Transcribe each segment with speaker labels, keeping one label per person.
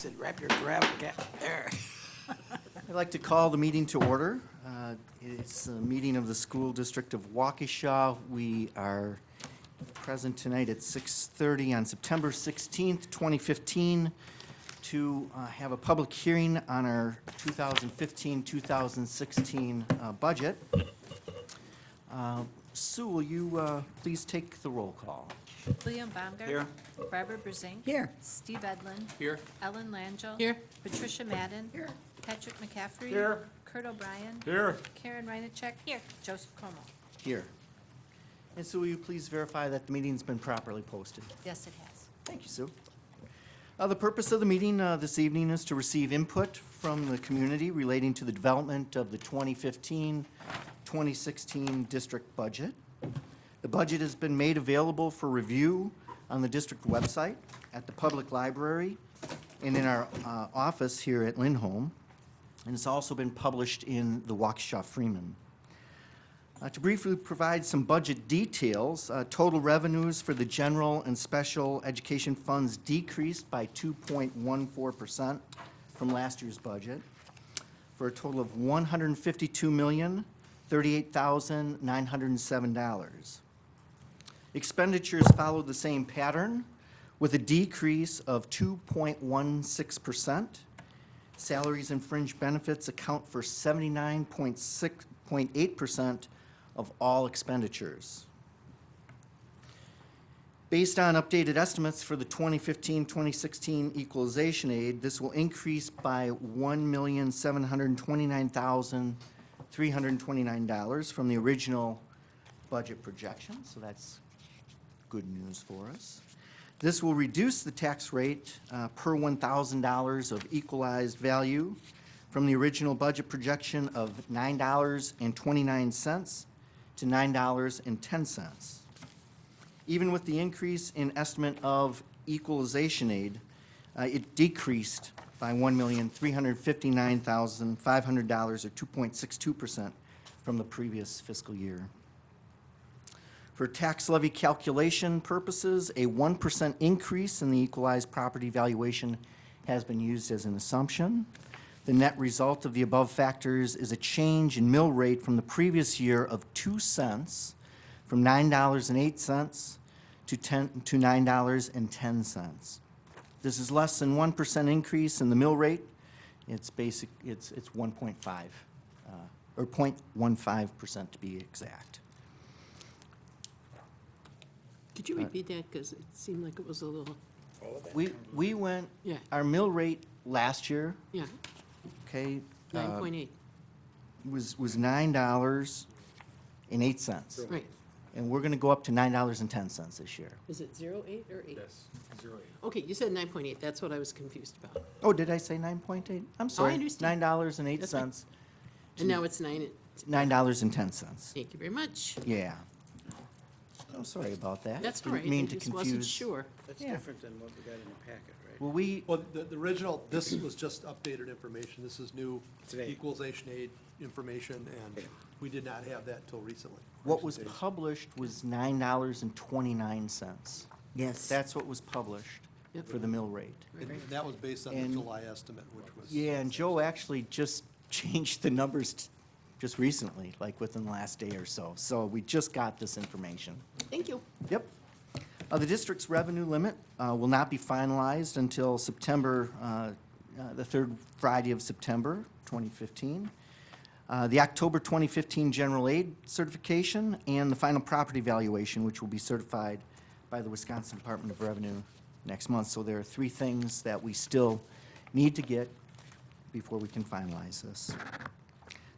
Speaker 1: Said, wrap your gravel cap there.
Speaker 2: I'd like to call the meeting to order. It's a meeting of the School District of Waukesha. We are present tonight at 6:30 on September 16th, 2015, to have a public hearing on our 2015-2016 budget. Sue, will you please take the roll call?
Speaker 3: William Baumgart.
Speaker 1: Here.
Speaker 3: Barbara Brezink.
Speaker 1: Here.
Speaker 3: Steve Edlin.
Speaker 1: Here.
Speaker 3: Ellen Langell.
Speaker 1: Here.
Speaker 3: Patricia Madden.
Speaker 1: Here.
Speaker 3: Patrick McCaffrey.
Speaker 1: Here.
Speaker 3: Kurt O'Brien.
Speaker 1: Here.
Speaker 3: Karen Reinacek. Here. Joseph Como.
Speaker 2: Here. And Sue, will you please verify that the meeting's been properly posted?
Speaker 3: Yes, it has.
Speaker 2: Thank you, Sue. The purpose of the meeting this evening is to receive input from the community relating to the development of the 2015-2016 district budget. The budget has been made available for review on the district website, at the public library, and in our office here at Lindholm. And it's also been published in the Waukesha Freeman. To briefly provide some budget details, total revenues for the general and special education funds decreased by 2.14% from last year's budget, for a total of $152,038,907. Expenditures followed the same pattern, with a decrease of 2.16%. Salaries and fringe benefits account for 79.8% of all expenditures. Based on updated estimates for the 2015-2016 equalization aid, this will increase by $1,729,329 from the original budget projection, so that's good news for us. This will reduce the tax rate per $1,000 of equalized value from the original budget projection of $9.29 to $9.10. Even with the increase in estimate of equalization aid, it decreased by $1,359,500, or 2.62% from the previous fiscal year. For tax levy calculation purposes, a 1% increase in the equalized property valuation has been used as an assumption. The net result of the above factors is a change in mill rate from the previous year of 2 cents, from $9.08 to $9.10. This is less than 1% increase in the mill rate. It's 1.5, or 0.15% to be exact.
Speaker 4: Could you repeat that, because it seemed like it was a little,
Speaker 2: We went,
Speaker 4: Yeah.
Speaker 2: our mill rate last year,
Speaker 4: yeah,
Speaker 2: okay,
Speaker 4: 9.8,
Speaker 2: was $9.08.
Speaker 4: right.
Speaker 2: And we're gonna go up to $9.10 this year.
Speaker 4: Is it 0.8 or 8?
Speaker 1: Yes, 0.8.
Speaker 4: Okay, you said 9.8, that's what I was confused about.
Speaker 2: Oh, did I say 9.8? I'm sorry.
Speaker 4: understand.
Speaker 2: $9.08,
Speaker 4: And now it's 9,
Speaker 2: $9.10.
Speaker 4: thank you very much.
Speaker 2: Yeah. I'm sorry about that.
Speaker 4: That's all right,
Speaker 2: Didn't mean
Speaker 4: I
Speaker 2: to
Speaker 4: just wasn't
Speaker 2: confuse.
Speaker 4: sure.
Speaker 1: That's
Speaker 2: Yeah.
Speaker 1: different than what we got in the packet, right?
Speaker 2: Well, we,
Speaker 5: Well, the original, this was just updated information. This is new
Speaker 1: Today.
Speaker 5: equalization aid information, and
Speaker 1: Okay.
Speaker 5: we did not have that until recently.
Speaker 2: what was
Speaker 5: Recent days.
Speaker 2: published was $9.29.
Speaker 6: Yes.
Speaker 2: That's what was published
Speaker 4: Yep.
Speaker 2: for the mill rate.
Speaker 5: And that was based on the
Speaker 2: And-
Speaker 5: July estimate, which was.
Speaker 2: Yeah, and Joe actually just changed the numbers just recently, like within the last day or so. So we just got this information.
Speaker 4: Thank you.
Speaker 2: Yep. The district's revenue limit will not be finalized until September, the third Friday of September, 2015. The October 2015 general aid certification and the final property valuation, which will be certified by the Wisconsin Department of Revenue next month. So there are 3 things that we still need to get before we can finalize this.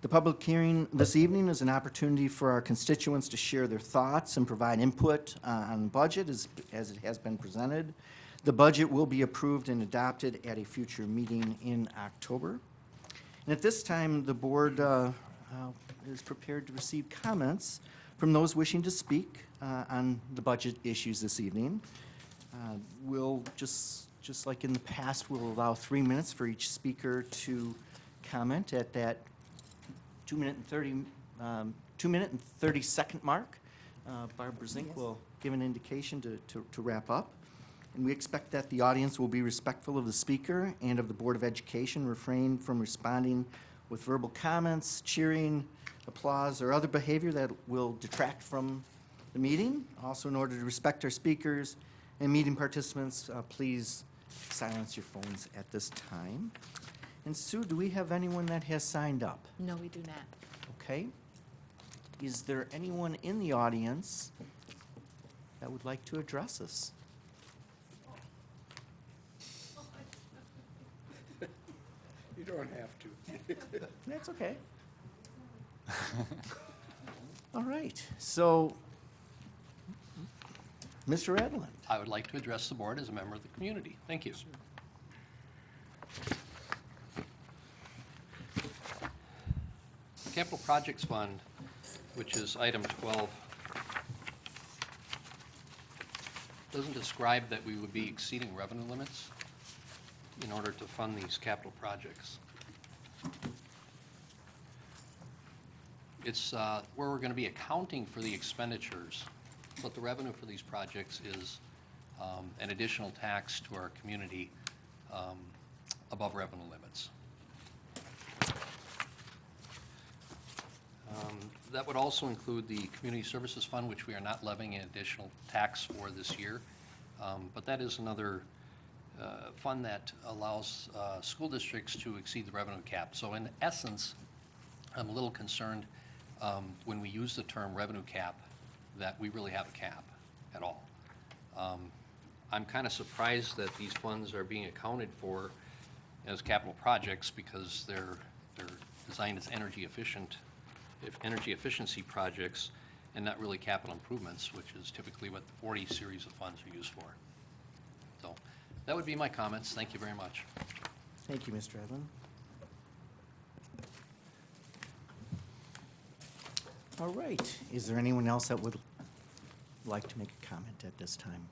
Speaker 2: The public hearing this evening is an opportunity for our constituents to share their thoughts and provide input on the budget as it has been presented. The budget will be approved and adopted at a future meeting in October. And at this time, the board is prepared to receive comments from those wishing to speak on the budget issues this evening. We'll, just like in the past, we'll allow 3 minutes for each speaker to comment at that 2-minute and 30-second mark. Barbara Zink will give an indication to wrap up. And we expect that the audience will be respectful of the speaker and of the Board of Education, refrain from responding with verbal comments, cheering, applause, or other behavior that will detract from the meeting. Also, in order to respect our speakers and meeting participants, please silence your phones at this time. And Sue, do we have anyone that has signed up?
Speaker 3: No, we do not.
Speaker 2: Okay. Is there anyone in the audience that would like to address us?
Speaker 1: You don't have to.
Speaker 2: That's okay. All right, so, Mr. Edlund.
Speaker 6: I would like to address the board as a member of the community. Thank you. The Capital Projects Fund, which is item 12, doesn't describe that we would be exceeding revenue limits in order to fund these capital projects. It's where we're going to be accounting for the expenditures, but the revenue for these projects is an additional tax to our community above revenue limits. That would also include the Community Services Fund, which we are not levying an additional tax for this year. But that is another fund that allows school districts to exceed the revenue cap. So in essence, I'm a little concerned when we use the term revenue cap that we really have a cap at all. I'm kind of surprised that these funds are being accounted for as capital projects because they're designed as energy efficiency projects and not really capital improvements, which is typically what the 40 series of funds are used for. So that would be my comments. Thank you very much.
Speaker 2: Thank you, Mr. Edlund. All right, is there anyone else that would like to make a comment at this time?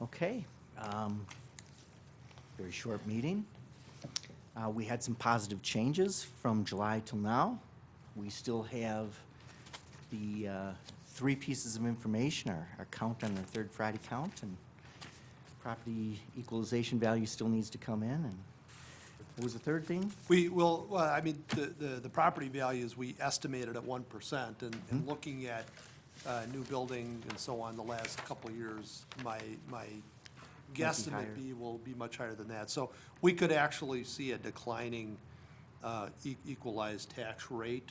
Speaker 2: Okay, very short meeting. We had some positive changes from July till now. We still have the 3 pieces of information, our count on our third Friday count, and property equalization value still needs to come in, and what was the third thing?
Speaker 5: We will, well, I mean, the property values, we estimated at 1%, and looking at new building and so on the last couple of years, my guesstimate will be much higher than that. So we could actually see a declining equalized tax rate.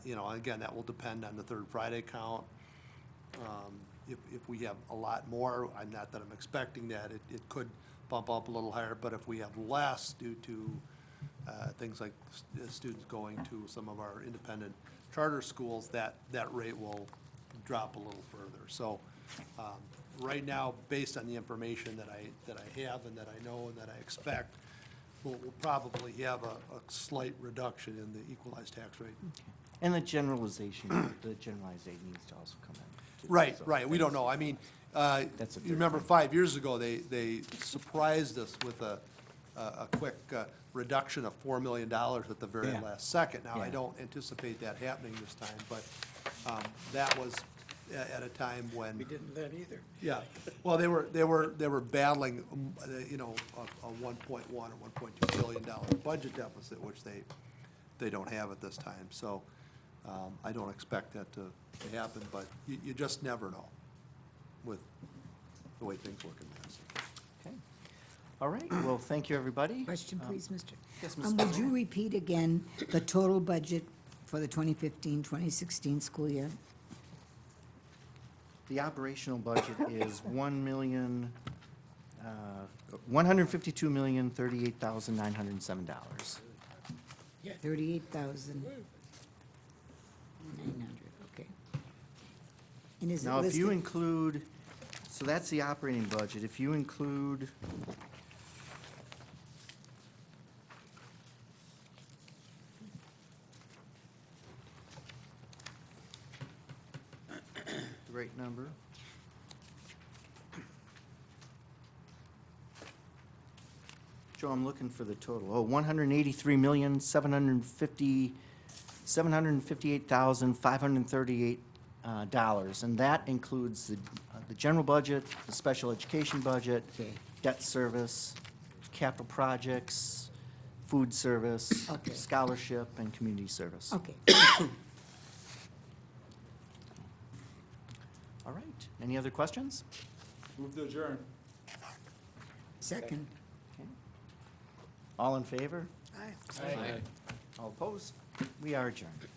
Speaker 5: You know, again, that will depend on the third Friday count. If we have a lot more, not that I'm expecting that, it could bump up a little higher, but if we have less due to things like students going to some of our independent charter schools, that rate will drop a little further. So right now, based on the information that I have and that I know and that I expect, we'll probably have a slight reduction in the equalized tax rate.
Speaker 2: Okay. And the generalization, the generalized aid needs to also come in.
Speaker 5: Right,
Speaker 2: So
Speaker 5: right, we don't know. I mean,
Speaker 2: That's a
Speaker 5: you
Speaker 2: fair
Speaker 5: remember
Speaker 2: point.
Speaker 5: 5 years ago, they surprised us with a quick reduction of $4 million at the very
Speaker 2: Yeah.
Speaker 5: last second. Now, I
Speaker 2: Yeah.
Speaker 5: don't anticipate that happening this time, but that was at a time when.
Speaker 1: We didn't then either.
Speaker 5: Yeah, well, they were battling, you know, a $1.1 or $1.2 billion budget deficit, which they don't have at this time. So I don't expect that to happen, but you just never know with the way things work in Madison.
Speaker 2: Okay. All right, well, thank you, everybody.
Speaker 7: Question, please, Mr.
Speaker 2: Yes, Ms.
Speaker 7: Would
Speaker 2: Sullivan.
Speaker 7: you repeat again the total budget for the 2015-2016 school year?
Speaker 2: The operational budget is $152,038,907.
Speaker 7: 38,900, okay. And is it
Speaker 2: Now, if you
Speaker 7: listed?
Speaker 2: include, so that's the operating budget. If you include the right number. Joe, I'm looking for the total. Oh, $183,758,538, and that includes the general budget, the special education budget,
Speaker 7: Okay.
Speaker 2: debt service, capital projects, food service,
Speaker 7: Okay.
Speaker 2: scholarship, and community service.
Speaker 7: Okay.
Speaker 2: All right. Any other questions?
Speaker 8: Move to adjourn.
Speaker 7: Second.
Speaker 2: All in favor?
Speaker 7: Aye.
Speaker 8: Aye.
Speaker 2: All opposed? We are adjourned.